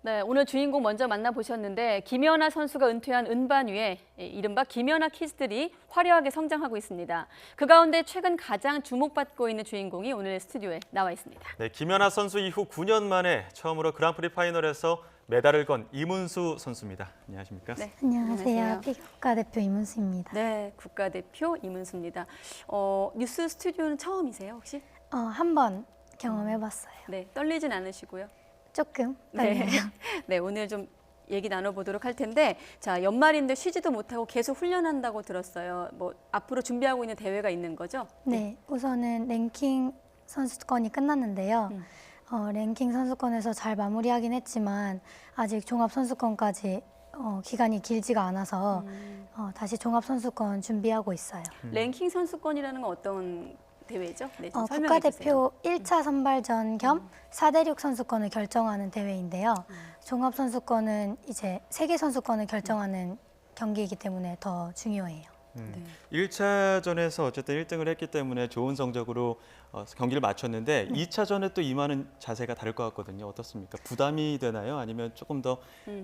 네, 오늘 주인공 먼저 만나보셨는데 김연아 선수가 은퇴한 은반 위에 이른바 김연아 키즈들이 화려하게 성장하고 있습니다. 그 가운데 최근 가장 주목받고 있는 주인공이 오늘 스튜디오에 나와 있습니다. 네, 김연아 선수 이후 9년 만에 처음으로 그랑프리 파이널에서 메달을 건 이문수 선수입니다. 안녕하십니까? 네, 안녕하세요. 피겨 국가대표 이문수입니다. 네, 국가대표 이문수입니다. 뉴스 스튜디오는 처음이세요, 혹시? 한 번 경험해봤어요. 네, 떨리진 않으시고요. 조금 네. 떨려요. 네, 오늘 좀 얘기 나눠보도록 할 텐데, 자, 연말인데 쉬지도 못하고 계속 훈련한다고 들었어요. 뭐 앞으로 준비하고 있는 대회가 있는 거죠? 네, 우선은 랭킹 선수권이 끝났는데요. 랭킹 선수권에서 잘 마무리하긴 했지만 아직 종합 선수권까지 기간이 길지가 않아서 다시 종합 선수권 준비하고 있어요. 랭킹 선수권이라는 건 어떤 대회죠? 네, 좀 설명해 국가대표 주세요. 1차 선발전 겸 4대6 선수권을 결정하는 대회인데요. 종합 선수권은 이제 세계 선수권을 결정하는 경기이기 때문에 더 중요해요. 네. 1차전에서 어쨌든 1등을 했기 때문에 좋은 성적으로 경기를 마쳤는데 2차전에 또 임하는 자세가 다를 것 같거든요. 어떻습니까? 부담이 되나요? 아니면 조금 더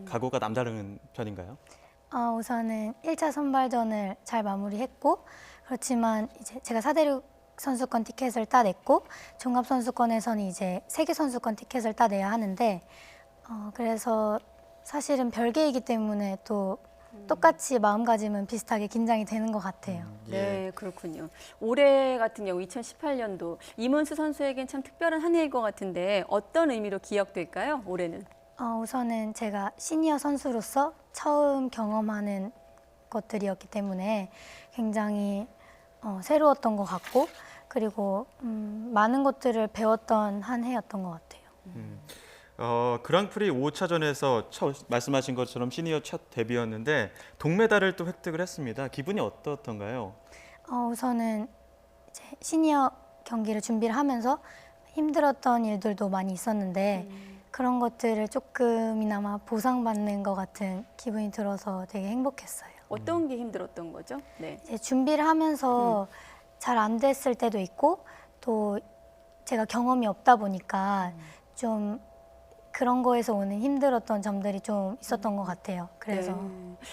각오가 남다른 편인가요? 우선은 1차 선발전을 잘 마무리했고 그렇지만 이제 제가 4대6 선수권 티켓을 따냈고 종합 선수권에서는 이제 세계 선수권 티켓을 따내야 하는데 그래서 사실은 별개이기 때문에 또 똑같이 마음가짐은 비슷하게 긴장이 되는 것 같아요. 네, 그렇군요. 올해 같은 경우 2018년도 이문수 선수에겐 참 특별한 한 해일 것 같은데 어떤 의미로 기억될까요? 올해는? 우선은 제가 시니어 선수로서 처음 경험하는 것들이었기 때문에 굉장히 새로웠던 것 같고 그리고 많은 것들을 배웠던 한 해였던 것 같아요. 그랑프리 5차전에서 말씀하신 것처럼 시니어 첫 데뷔였는데 동메달을 또 획득을 했습니다. 기분이 어떻던가요? 우선은 이제 시니어 경기를 준비를 하면서 힘들었던 일들도 많이 있었는데 그런 것들을 조금이나마 보상받는 것 같은 기분이 들어서 되게 행복했어요. 어떤 게 힘들었던 거죠? 네. 이제 준비를 하면서 잘 안 됐을 때도 있고 또 제가 경험이 없다 보니까 좀 그런 거에서 오는 힘들었던 점들이 좀 있었던 것 같아요. 그래서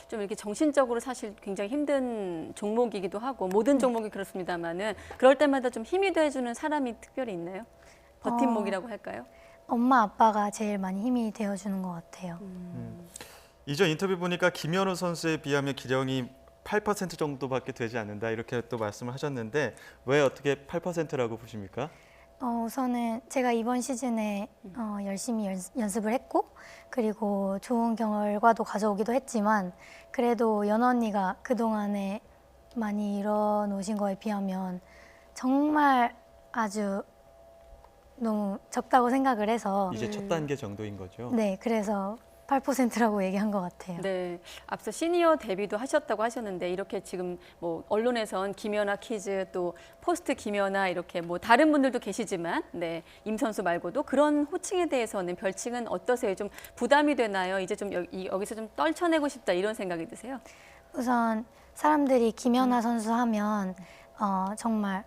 좀 이렇게 정신적으로 사실 굉장히 힘든 종목이기도 하고 모든 종목이 그렇습니다만은 그럴 때마다 좀 힘이 돼주는 사람이 특별히 있나요? 버팀목이라고 할까요? 엄마 아빠가 제일 많이 힘이 되어주는 것 같아요. 이전 인터뷰 보니까 김연우 선수에 비하면 기량이 8% 정도밖에 되지 않는다 이렇게 또 말씀을 하셨는데 왜 어떻게 8%라고 보십니까? 우선은 제가 이번 시즌에 열심히 연습을 했고 그리고 좋은 결과도 가져오기도 했지만 그래도 연아 언니가 그동안에 많이 이뤄놓으신 거에 비하면 정말 아주 너무 적다고 생각을 해서 이제 첫 단계 정도인 거죠? 네, 그래서 8%라고 얘기한 것 같아요. 네, 앞서 시니어 데뷔도 하셨다고 하셨는데 이렇게 지금 뭐 언론에선 김연아 키즈 또 포스트 김연아 이렇게 뭐 다른 분들도 계시지만 네, 임 선수 말고도 그런 호칭에 대해서는 별칭은 어떠세요? 좀 부담이 되나요? 이제 좀 여기서 좀 떨쳐내고 싶다 이런 생각이 드세요? 우선 사람들이 김연아 선수 하면 정말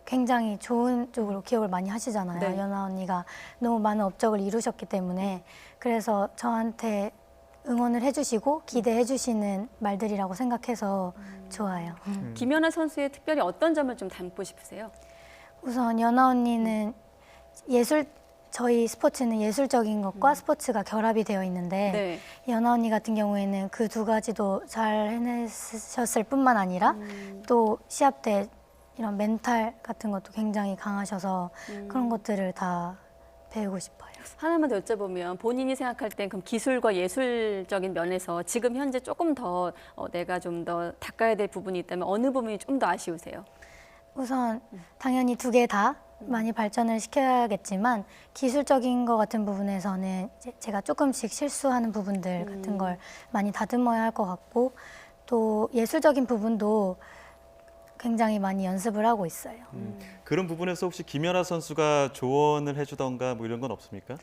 굉장히 좋은 쪽으로 기억을 많이 하시잖아요. 네. 연아 언니가 너무 많은 업적을 이루셨기 때문에 그래서 저한테 응원을 해주시고 기대해주시는 말들이라고 생각해서 좋아요. 김연아 선수의 특별히 어떤 점을 좀 닮고 싶으세요? 우선 연아 언니는 저희 스포츠는 예술적인 것과 스포츠가 결합이 되어 있는데 네. 연아 언니 같은 경우에는 그 두 가지도 잘 해내셨을 뿐만 아니라 또 시합 때 이런 멘탈 같은 것도 굉장히 강하셔서 그런 것들을 다 배우고 싶어요. 하나만 더 여쭤보면 본인이 생각할 땐 그럼 기술과 예술적인 면에서 지금 현재 조금 더 내가 좀 더 닦아야 될 부분이 있다면 어느 부분이 좀 더 아쉬우세요? 우선 당연히 두 개 다 많이 발전을 시켜야겠지만 기술적인 것 같은 부분에서는 이제 제가 조금씩 실수하는 부분들 같은 걸 많이 다듬어야 할 것 같고 또 예술적인 부분도 굉장히 많이 연습을 하고 있어요. 그런 부분에서 혹시 김연아 선수가 조언을 해주던가 뭐 이런 건 없습니까?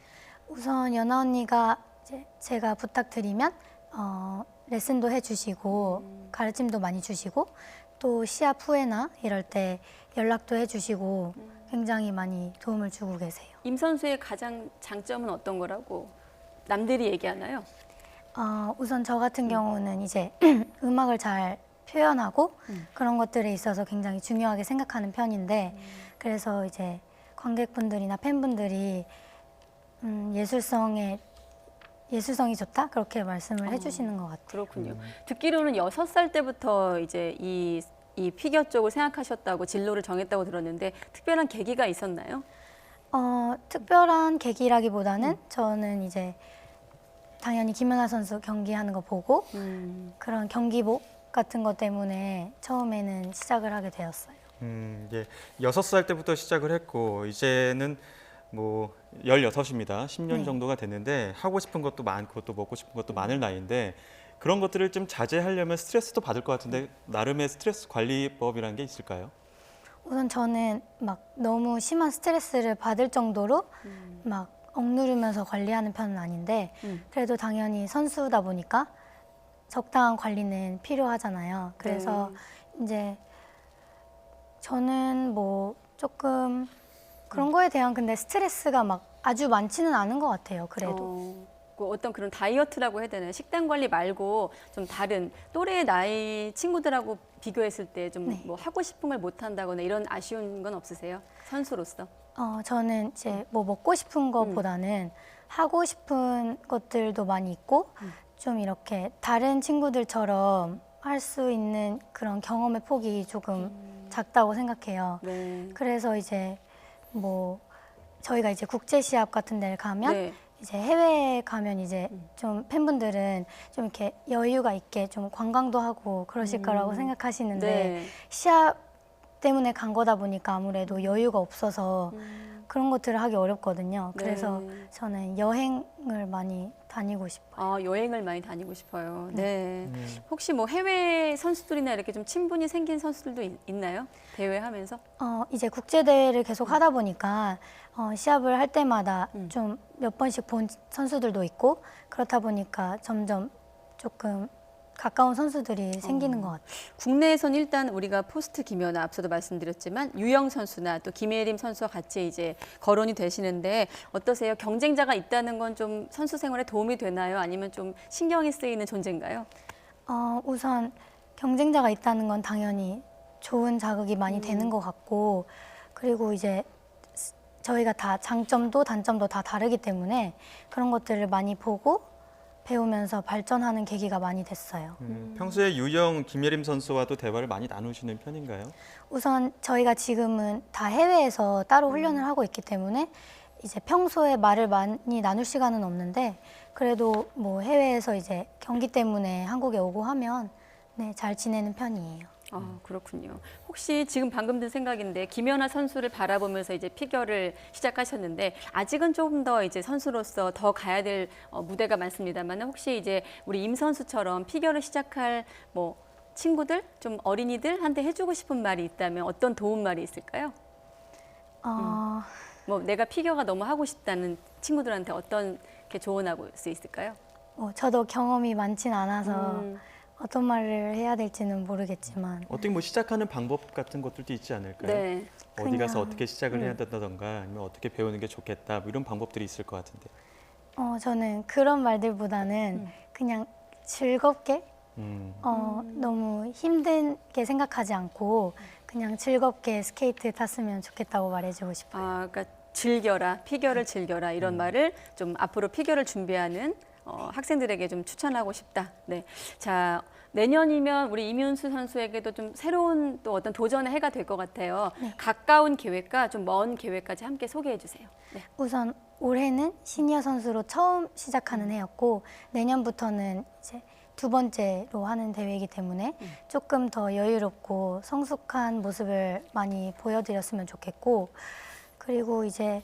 우선 연아 언니가 제가 부탁드리면 레슨도 해주시고 가르침도 많이 주시고 또 시합 후에나 이럴 때 연락도 해주시고 굉장히 많이 도움을 주고 계세요. 임 선수의 가장 장점은 어떤 거라고 남들이 얘기하나요? 우선 저 같은 경우는 이제 음악을 잘 표현하고 그런 것들에 있어서 굉장히 중요하게 생각하는 편인데 그래서 이제 관객분들이나 팬분들이 예술성이 좋다 그렇게 말씀을 해주시는 것 같아요. 그렇군요. 듣기로는 6살 때부터 이제 이 피겨 쪽을 생각하셨다고 진로를 정했다고 들었는데 특별한 계기가 있었나요? 특별한 계기라기보다는 저는 이제 당연히 김연아 선수 경기하는 거 보고 그런 경기복 같은 것 때문에 처음에는 시작을 하게 되었어요. 예. 6살 때부터 시작을 했고 이제는 뭐 16입니다. 10년 네. 정도가 됐는데 하고 싶은 것도 많고 또 먹고 싶은 것도 많을 나이인데 그런 것들을 좀 자제하려면 스트레스도 받을 것 같은데 나름의 스트레스 관리법이라는 게 있을까요? 우선 저는 막 너무 심한 스트레스를 받을 정도로 막 억누르면서 관리하는 편은 아닌데 그래도 당연히 선수다 보니까 적당한 관리는 필요하잖아요. 그래서 이제 저는 뭐 조금 그런 거에 대한 근데 스트레스가 막 아주 많지는 않은 것 같아요. 그래도. 그 어떤 그런 다이어트라고 해야 되나요? 식단 관리 말고 좀 다른 또래 나이 친구들하고 비교했을 때 좀 네. 뭐 하고 싶은 걸 못 한다거나 이런 아쉬운 건 없으세요? 선수로서? 저는 이제 뭐 먹고 싶은 것보다는 하고 싶은 것들도 많이 있고 좀 이렇게 다른 친구들처럼 할 수 있는 그런 경험의 폭이 조금 작다고 생각해요. 네. 그래서 이제 뭐 저희가 이제 국제 시합 같은 데를 가면 네. 이제 해외에 가면 이제 좀 팬분들은 좀 이렇게 여유가 있게 좀 관광도 하고 그러실 거라고 생각하시는데 네. 시합 때문에 간 거다 보니까 아무래도 여유가 없어서 그런 것들을 하기 어렵거든요. 그래서 네. 저는 여행을 많이 다니고 싶어요. 여행을 많이 다니고 싶어요. 네. 혹시 뭐 해외 선수들이나 이렇게 좀 친분이 생긴 선수들도 있나요? 대회하면서? 이제 국제 대회를 계속 하다 보니까 시합을 할 때마다 좀 몇 번씩 본 선수들도 있고 그렇다 보니까 점점 조금 가까운 선수들이 생기는 것 같아요. 국내에선 일단 우리가 포스트 김연아 앞서도 말씀드렸지만 유영 선수나 또 김예림 선수와 같이 이제 거론이 되시는데 어떠세요? 경쟁자가 있다는 건 좀 선수 생활에 도움이 되나요? 아니면 좀 신경이 쓰이는 존재인가요? 우선 경쟁자가 있다는 건 당연히 좋은 자극이 많이 되는 것 같고 그리고 이제 저희가 다 장점도 단점도 다 다르기 때문에 그런 것들을 많이 보고 배우면서 발전하는 계기가 많이 됐어요. 평소에 유영, 김예림 선수와도 대화를 많이 나누시는 편인가요? 우선 저희가 지금은 다 해외에서 따로 훈련을 하고 있기 때문에 이제 평소에 말을 많이 나눌 시간은 없는데 그래도 뭐 해외에서 이제 경기 때문에 한국에 오고 하면 네, 잘 지내는 편이에요. 그렇군요. 혹시 지금 방금 든 생각인데 김연아 선수를 바라보면서 이제 피겨를 시작하셨는데 아직은 조금 더 이제 선수로서 더 가야 될 무대가 많습니다만 혹시 이제 우리 임 선수처럼 피겨를 시작할 뭐 친구들, 좀 어린이들한테 해주고 싶은 말이 있다면 어떤 도움 말이 있을까요? 뭐 내가 피겨가 너무 하고 싶다는 친구들한테 어떤 게 조언하고 수 있을까요? 저도 경험이 많진 않아서 어떤 말을 해야 될지는 모르겠지만 어떻게 뭐 시작하는 방법 같은 것들도 있지 않을까요? 네. 어디 가서 그냥, 어떻게 시작을 해야 된다던가 아니면 어떻게 배우는 게 좋겠다 뭐 이런 방법들이 있을 것 같은데. 저는 그런 말들보다는 그냥 즐겁게 너무 힘들게 생각하지 않고 그냥 즐겁게 스케이트 탔으면 좋겠다고 말해주고 싶어요. 그러니까 즐겨라, 피겨를 즐겨라 이런 말을 좀 앞으로 피겨를 준비하는 학생들에게 좀 추천하고 싶다. 네. 자, 내년이면 우리 임윤수 선수에게도 좀 새로운 또 어떤 도전의 해가 될 것 같아요. 네. 가까운 계획과 좀 먼 계획까지 함께 소개해 주세요. 네. 우선 올해는 시니어 선수로 처음 시작하는 해였고 내년부터는 이제 두 번째로 하는 대회이기 때문에 조금 더 여유롭고 성숙한 모습을 많이 보여드렸으면 좋겠고 그리고 이제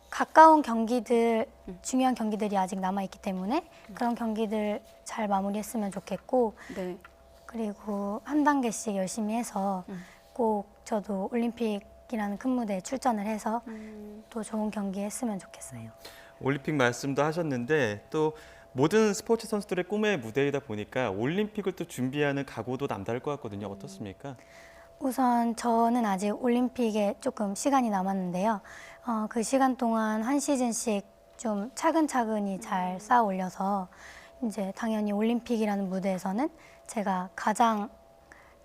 가까운 경기들, 중요한 경기들이 아직 남아있기 때문에 그런 경기들 잘 마무리했으면 좋겠고 네. 그리고 한 단계씩 열심히 해서 꼭 저도 올림픽이라는 큰 무대에 출전을 해서 또 좋은 경기 했으면 좋겠어요. 올림픽 말씀도 하셨는데 또 모든 스포츠 선수들의 꿈의 무대이다 보니까 올림픽을 또 준비하는 각오도 남다를 것 같거든요. 어떻습니까? 우선 저는 아직 올림픽에 조금 시간이 남았는데요. 그 시간 동안 한 시즌씩 좀 차근차근히 잘 쌓아 올려서 이제 당연히 올림픽이라는 무대에서는 제가 가장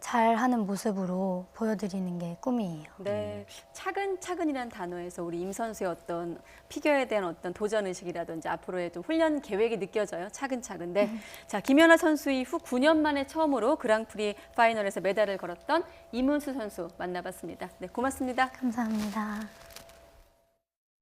잘하는 모습으로 보여드리는 게 꿈이에요. 네, 차근차근이라는 단어에서 우리 임 선수의 어떤 피겨에 대한 어떤 도전 의식이라든지 앞으로의 좀 훈련 계획이 느껴져요. 차근차근. 네. 자, 김연아 선수 이후 9년 만에 처음으로 그랑프리 파이널에서 메달을 걸었던 임은수 선수 만나봤습니다. 네, 고맙습니다. 감사합니다.